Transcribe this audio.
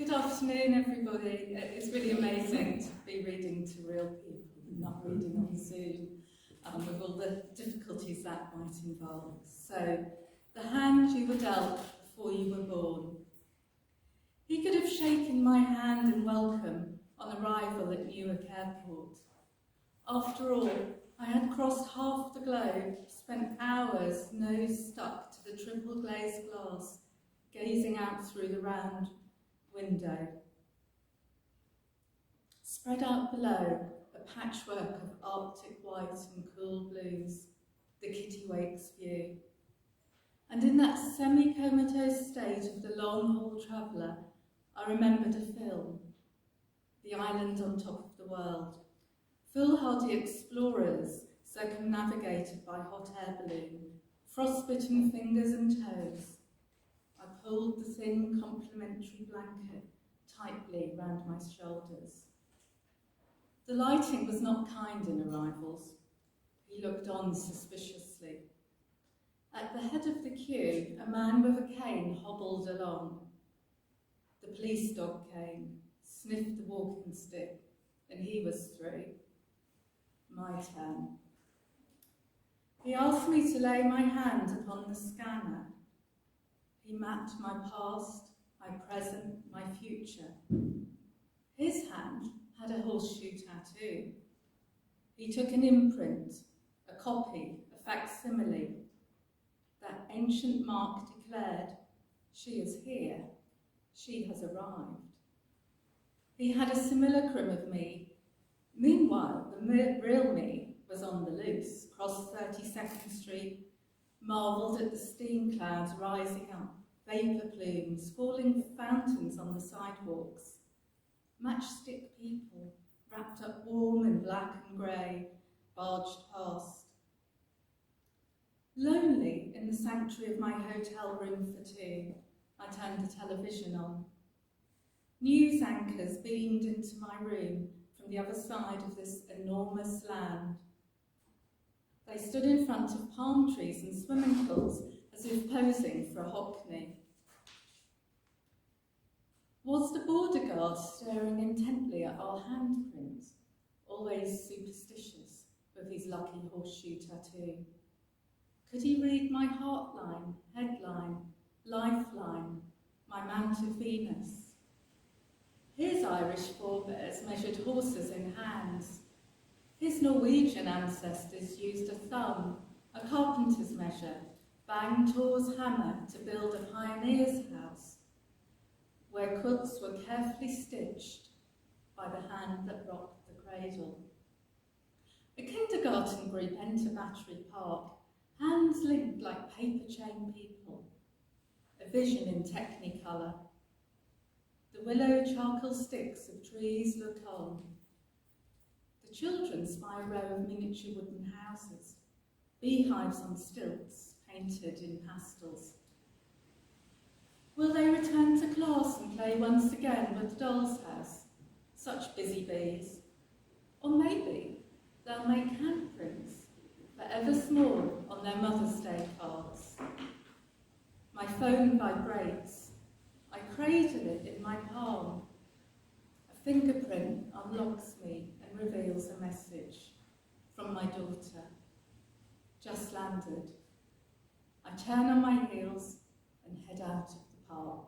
Good afternoon, everybody. It's really amazing to be reading to real people and not reading on Zoom, with all the difficulties that might involve. So, the hand you were dealt before you were born. He could have shaken my hand in welcome on arrival at Newark Airport. After all, I had crossed half the globe, spent hours nose stuck to the triple glazed glass, gazing out through the round window. Spread out below, a patchwork of Arctic white and cool blues, the Kittiwakes view. And in that semi-comatose state of the long-haul traveller, I remembered a film, The Island on Top of the World. Foolhardy explorers circumnavigated by hot air balloon, frostbitten fingers and toes. I pulled the thin complimentary blanket tightly round my shoulders. The lighting was not kind in arrivals. He looked on suspiciously. At the head of the queue, a man with a cane hobbled along. The police dog came, sniffed the walking stick, and he was through. My turn. He asked me to lay my hand upon the scanner. He mapped my past, my present, my future. His hand had a horseshoe tattoo. He took an imprint, a copy, a facsimile. That ancient mark declared, she is here, she has arrived. He had a simulacrum of me. Meanwhile, the real me was on the loose, crossed 32nd Street, marvelled at the steam clouds rising up, vapour plumes, falling fountains on the sidewalks, matchstick people, wrapped up warm in black and grey, barged past. Lonely in the sanctuary of my hotel room for two, I turned the television on. News anchors beamed into my room from the other side of this enormous land. They stood in front of palm trees and swimming pools as if posing for a hockney. Was the border guard staring intently at our handprints, always superstitious with his lucky horseshoe tattoo? Could he read my heartline, headline, lifeline, my Mount of Venus? His Irish forebears measured horses in hands. His Norwegian ancestors used a thumb, a carpenter's measure, banged Thor's hammer to build a pioneer's house, where quilts were carefully stitched by the hand that rocked the cradle. A kindergarten group enter Battery Park, hands linked like paper chain people, a vision in technicolour. The willow charcoal sticks of trees look on. The children spy a row of miniature wooden houses, beehives on stilts painted in pastels. Will they return to class and play once again with the doll's house? Such busy bees. Or maybe they'll make handprints, forever small, on their Mother's Day cards. My phone vibrates. I cradle it in my palm. A fingerprint unlocks me and reveals a message from my daughter. Just landed. I turn on my heels and head out of the park.